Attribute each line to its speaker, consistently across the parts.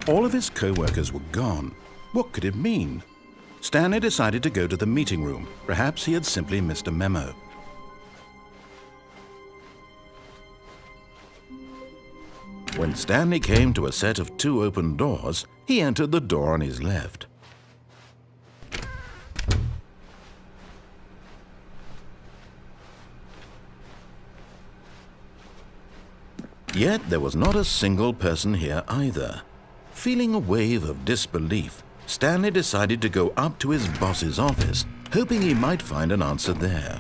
Speaker 1: All of his co-workers were gone. What could it mean? Stanley decided to go to the meeting room. Perhaps he had simply missed a memo. When Stanley came to a set of 2 open doors, he entered the door on his left. Yet there was not a single person here either. Feeling a wave of disbelief, Stanley decided to go up to his boss's office, hoping he might find an answer there.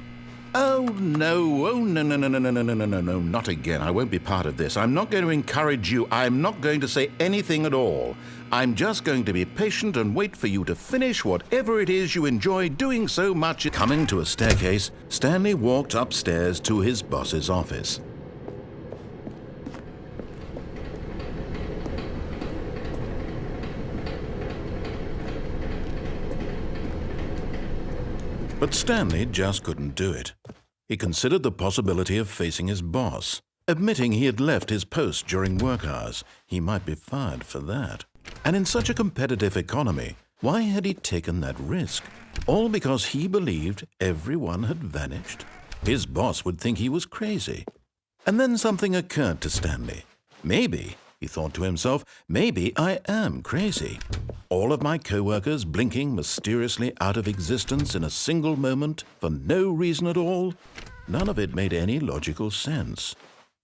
Speaker 1: Oh no, no, not again. I won't be part of this. I'm not going to encourage you. I'm not going to say anything at all. I'm just going to be patient and wait for you to finish whatever it is you enjoy doing so much. Coming to a staircase, Stanley walked upstairs to his boss's office. But Stanley just couldn't do it. He considered the possibility of facing his boss. Admitting he had left his post during work hours, he might be fired for that. And in such a competitive economy, why had he taken that risk? All because he believed everyone had vanished? His boss would think he was crazy. And then something occurred to Stanley. Maybe, he thought to himself, maybe I am crazy. All of my co-workers blinking mysteriously out of existence in a single moment for no reason at all? None of it made any logical sense.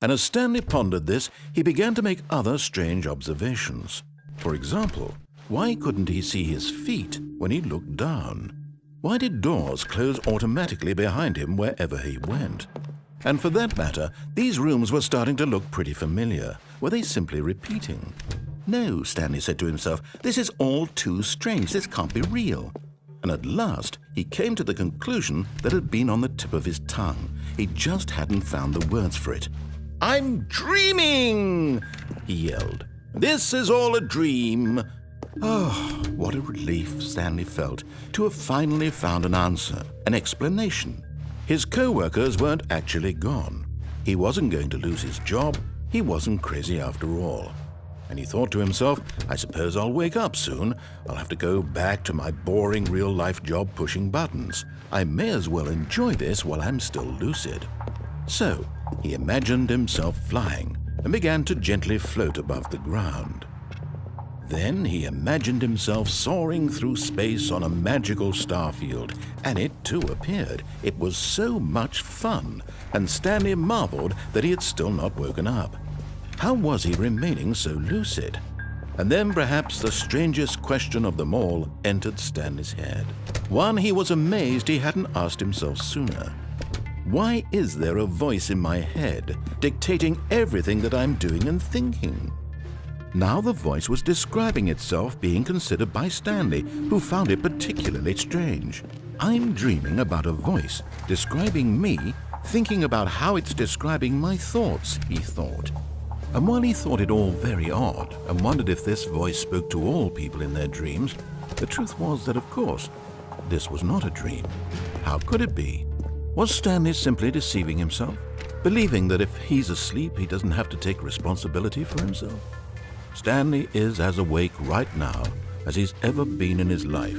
Speaker 1: And as Stanley pondered this, he began to make other strange observations. For example, why couldn't he see his feet when he looked down? Why did doors close automatically behind him wherever he went? And for that matter, these rooms were starting to look pretty familiar. Were they simply repeating? No, Stanley said to himself, this is all too strange. This can't be real. And at last, he came to the conclusion that had been on the tip of his tongue. He just hadn't found the words for it. I'm dreaming, he yelled. This is all a dream. Oh, what a relief Stanley felt to have finally found an answer, an explanation. His co-workers weren't actually gone. He wasn't going to lose his job. He wasn't crazy after all. And he thought to himself, I suppose I'll wake up soon. I'll have to go back to my boring real-life job pushing buttons. I may as well enjoy this while I'm still lucid. So he imagined himself flying and began to gently float above the ground. Then he imagined himself soaring through space on a magical starfield, and it too appeared. It was so much fun, and Stanley marveled that he had still not woken up. How was he remaining so lucid? And then perhaps the strangest question of them all entered Stanley's head. One he was amazed he hadn't asked himself sooner. Why is there a voice in my head dictating everything that I'm doing and thinking? Now the voice was describing itself being considered by Stanley, who found it particularly strange. I'm dreaming about a voice describing me, thinking about how it's describing my thoughts, he thought. And while he thought it all very odd and wondered if this voice spoke to all people in their dreams, the truth was that, of course, this was not a dream. How could it be? Was Stanley simply deceiving himself, believing that if he's asleep, he doesn't have to take responsibility for himself? Stanley is as awake right now as he's ever been in his life.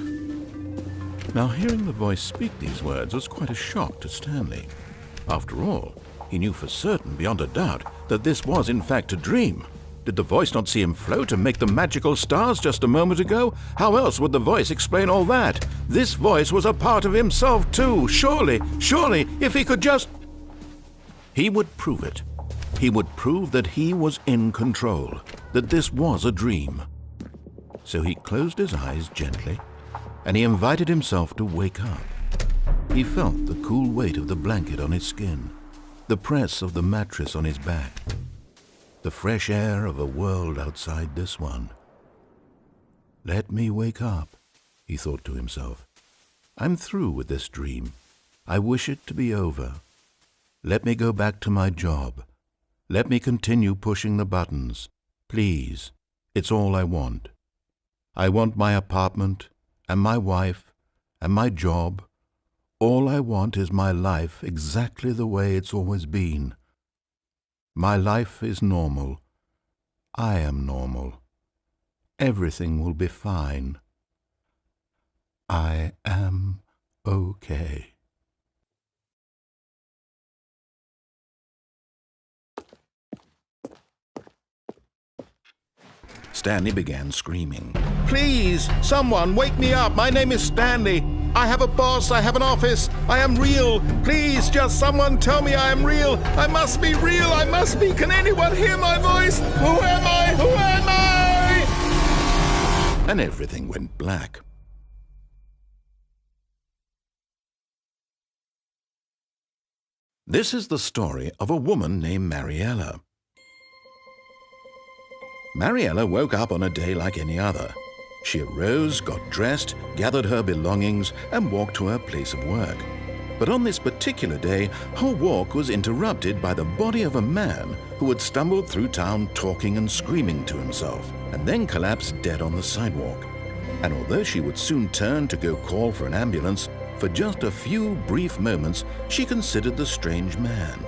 Speaker 1: Now, hearing the voice speak these words was quite a shock to Stanley. After all, he knew for certain, beyond a doubt, that this was in fact a dream. Did the voice not see him float and make the magical stars just a moment ago? How else would the voice explain all that? This voice was a part of himself too. Surely, if he could just... He would prove it. He would prove that he was in control, that this was a dream. So he closed his eyes gently, and he invited himself to wake up. He felt the cool weight of the blanket on his skin, the press of the mattress on his back, the fresh air of a world outside this one. Let me wake up, he thought to himself. I'm through with this dream. I wish it to be over. Let me go back to my job. Let me continue pushing the buttons. Please, it's all I want. I want my apartment and my wife and my job. All I want is my life exactly the way it's always been. My life is normal. I am normal. Everything will be fine. I am okay. Stanley began screaming. Please, someone, wake me up. My name is Stanley. I have a boss. I have an office. I am real. Please, just someone tell me I am real. I must be real. I must be. Can anyone hear my voice? Who am I? Who am I? And everything went black. This is the story of a woman named Mariella. Mariella woke up on a day like any other. She arose, got dressed, gathered her belongings, and walked to her place of work. But on this particular day, her walk was interrupted by the body of a man who had stumbled through town talking and screaming to himself, and then collapsed dead on the sidewalk. And although she would soon turn to go call for an ambulance, for just a few brief moments she considered the strange man.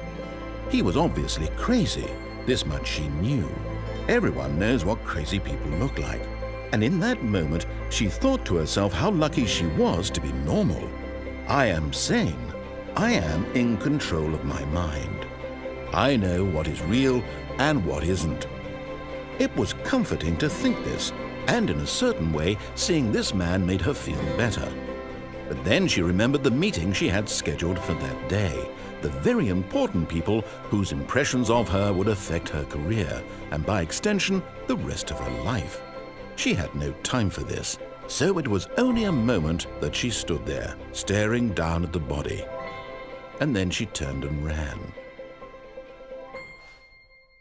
Speaker 1: He was obviously crazy, this much she knew. Everyone knows what crazy people look like. And in that moment, she thought to herself how lucky she was to be normal. I am sane. I am in control of my mind. I know what is real and what isn't. It was comforting to think this, and in a certain way, seeing this man made her feel better. But then she remembered the meeting she had scheduled for that day, the very important people whose impressions of her would affect her career, and by extension, the rest of her life. She had no time for this, so it was only a moment that she stood there, staring down at the body. And then she turned and ran.